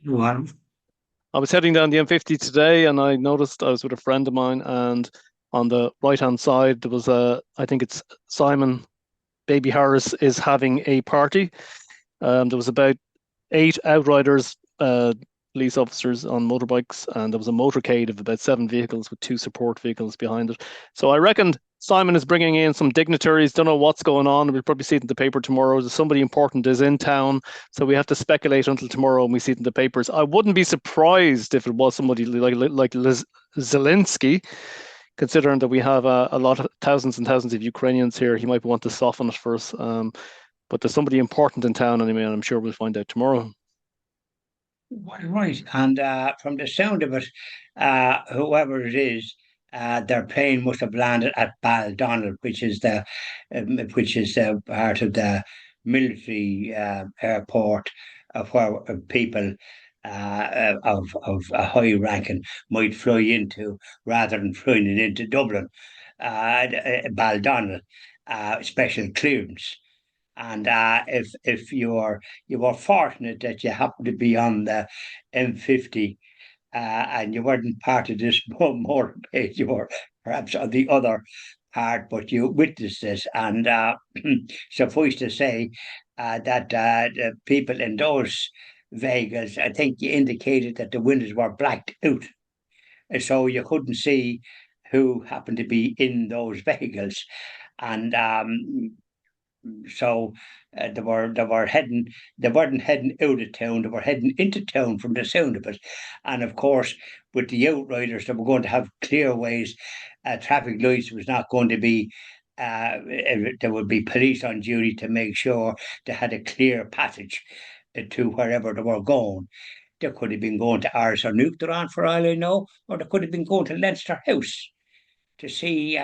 Well, I was heading down the M50 today and I noticed I was with a friend of mine, and on the right hand side there was I think it's Simon Baby Harris is having a party. There was about eight outriders, police officers on motorbikes, and there was a motorcade of about seven vehicles with two support vehicles behind it. So I reckon Simon is bringing in some dignitaries. Don't know what's going on. We'll probably see it in the paper tomorrow. Somebody important is in town, so we have to speculate until tomorrow and we see it in the papers. I wouldn't be surprised if it was somebody like Zelensky, considering that we have a lot of thousands and thousands of Ukrainians here. He might want to soften it for us. But there's somebody important in town anyway, and I'm sure we'll find out tomorrow. right. And from the sound of it, whoever it is, their plane must have landed at Baldonnel, which is part of the military airport of where people of a high ranking might fly into rather than flying it into Dublin. Baldonnel, special clearance. And if you are fortunate that you happen to be on the M50 and you weren't part of this motorcade, you were perhaps on the other part, but you witnessed this. And suffice to say that the people in those vehicles, I think you indicated that the windows were blacked out, so you couldn't see who happened to be in those vehicles. And so they weren't heading out of town, they were heading into town from the sound of it. And of course, with the outriders, they were going to have clear ways. Traffic lights was not going to be. There would be police on duty to make sure they had a clear passage to wherever they were going. They could have been going to Ars or Nucleon for all I know, or they could have been going to Leinster House to see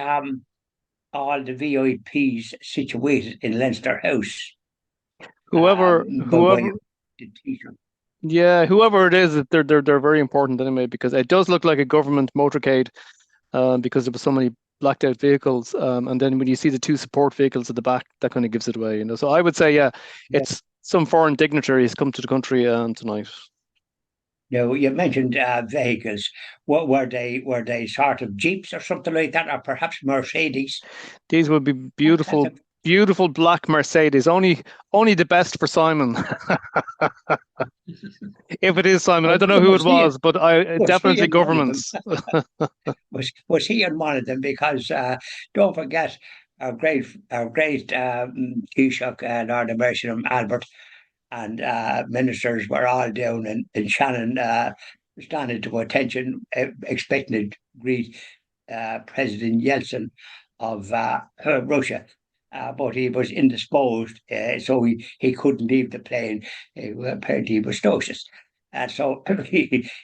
all the VIPs situated in Leinster House. Whoever, By way of whoever, the Taoiseach. yeah, whoever it is, they're very important anyway, because it does look like a government motorcade, because there were so many blacked out vehicles, and then when you see the two support vehicles at the back, that kind of gives it away, you know. So I would say, yeah, Yeah. it's some foreign dignitaries come to the country tonight. Now you mentioned vehicles. What were they sort of jeeps or something like that, or perhaps Mercedes? These would be What kind beautiful, of beautiful black Mercedes. Only the best for Simon. If it is Simon, I don't know who it was he? was, but I Was he definitely in one of them? governments. Was he in one of them? Because don't forget our great Taoiseach, Lord of Mercy, Albert, and ministers were all down in Shannon, standing to attention, expecting to greet President Yeltsin of Russia. But he was indisposed, so he couldn't leave the plane. Apparently, he was nauseous. And so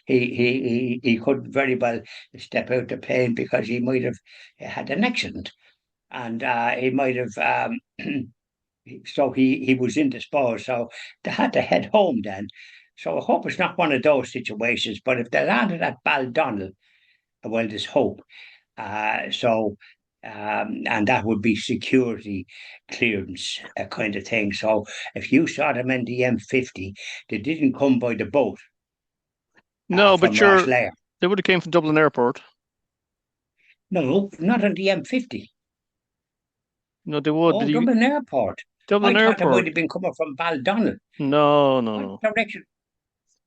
he couldn't very well step out the plane because he might have had an accident, and he might have so he was indisposed, so they had to head home then. So I hope it's not one of those situations. But if they landed at Baldonnel, well, there's hope. So and that would be security clearance kind of thing. So if you saw them in the M50, they didn't come by the boat No, but from sure, Rosslare. they would have came from Dublin Airport. No, not on the M50. No, they would. Oh, Dublin Airport. Dublin I thought they might Airport. have been coming from Baldonnel. No, no, What no. direction?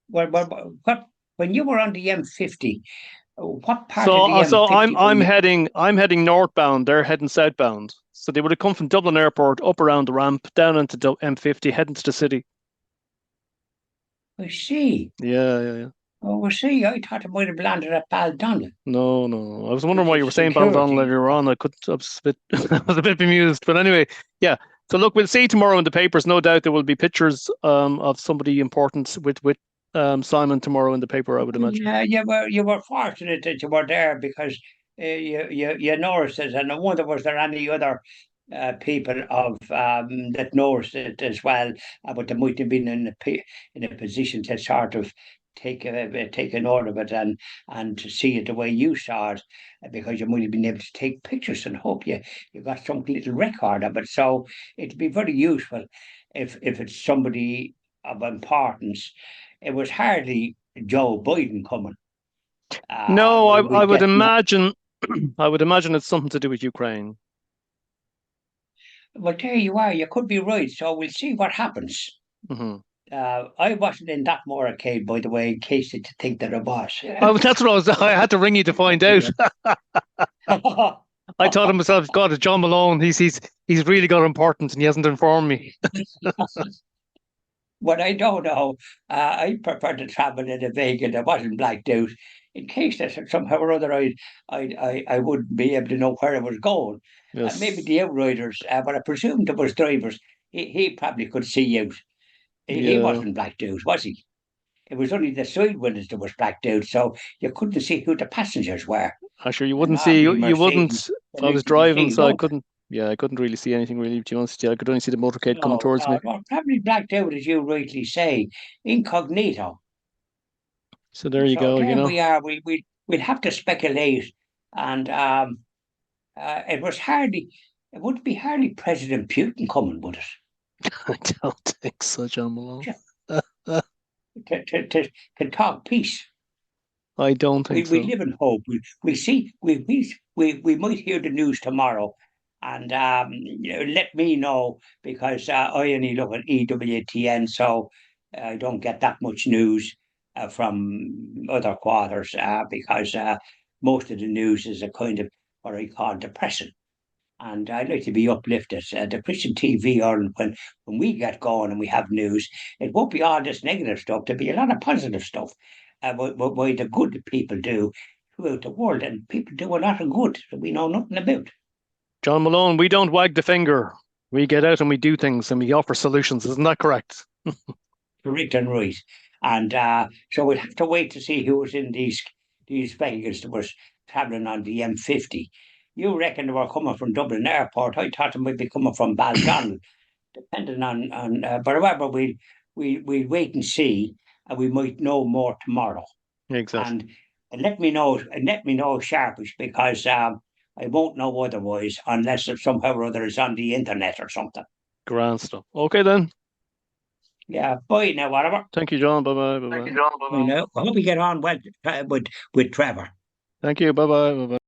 What when you were on the M50? What part of So, the M50 were you? I'm heading northbound. They're heading southbound. So they would have come from Dublin Airport, up around the ramp, down into M50, heading to the city. I see. Yeah, yeah, yeah. Oh, I see. I thought it might have landed at Baldonnel, No, no, no. I was wondering which why you is were saying Baldon security. earlier on. I could, I was a bit, I was a bit bemused. But anyway, yeah. So look, we'll see tomorrow in the papers. No doubt there will be pictures of somebody important with Simon tomorrow in the paper, I would imagine. Yeah, you were fortunate that you were there because you noticed it, and I wonder was there any other people of that noticed it as well, but they might have been in a position to sort of take a note of it and to see it the way you saw it, because you might have been able to take pictures and hope you got some little record of it. So it'd be very useful if it's somebody of importance. it was hardly Joe Biden coming. No, I We would get imagine I would imagine it's something to do with Ukraine. well. There you are. You could be right. So we'll see what happens. Hmm. I wasn't in that motorcade, by the way, in case you think that I was. Oh, that's what I was. I had to ring you to find out. I thought to myself, God, it's John Malone. He's really got importance, and he hasn't informed me. But I don't know. I prefer to travel in a vehicle that wasn't blacked out, in case that somehow or other I wouldn't be able to know where I was going. Maybe Yes, the outriders, but I presume there was drivers. He probably could see out. He yeah. wasn't blacked out, was he? It was only the side windows that was blacked out, so you couldn't see who the passengers were. Actually, you And wouldn't see. normally You wouldn't. Mercedes, If they I was like to be driving, seen, so I don't couldn't. Yeah, I couldn't really see anything really. To be honest, I could only see the they? motorcade coming No, towards me. no, no, probably blacked out, as you rightly say, incognito. So there you So go. You there know, we are. We'd have to speculate, and it was hardly. It would be hardly President Putin coming with I don't think so, John Malone. it to talk peace. I don't think We so. live in hope. We see we might hear the news tomorrow, and let me know because I only look at EWTN, so I don't get that much news from other quarters because most of the news is a kind of what I call depressing. And I'd like to be uplifted. The Christian TV on when we get going and we have news, it won't be all this negative stuff. There'll be a lot of positive stuff. What the good people do throughout the world, and people do a lot of good that we know nothing about. John Malone, we don't wag the finger. We get out and we do things and we offer solutions. Isn't that correct? Correct and right. And so we'll have to wait to see who was in these vehicles that was travelling on the M50. You reckon they were coming from Dublin Airport? I thought they might be coming from Baldonnel, depending on. But however, we wait and see, and we might know more tomorrow. Exactly. And let me know sharpish because I won't know otherwise unless it somehow or other is on the internet or something. Grand stuff. Okay then. Yeah, bye now, whatever. Thank you, John. Bye bye. Bye Thank you, bye. John. I know. I hope you get on well with Trevor. Thank you. Bye bye. Bye bye.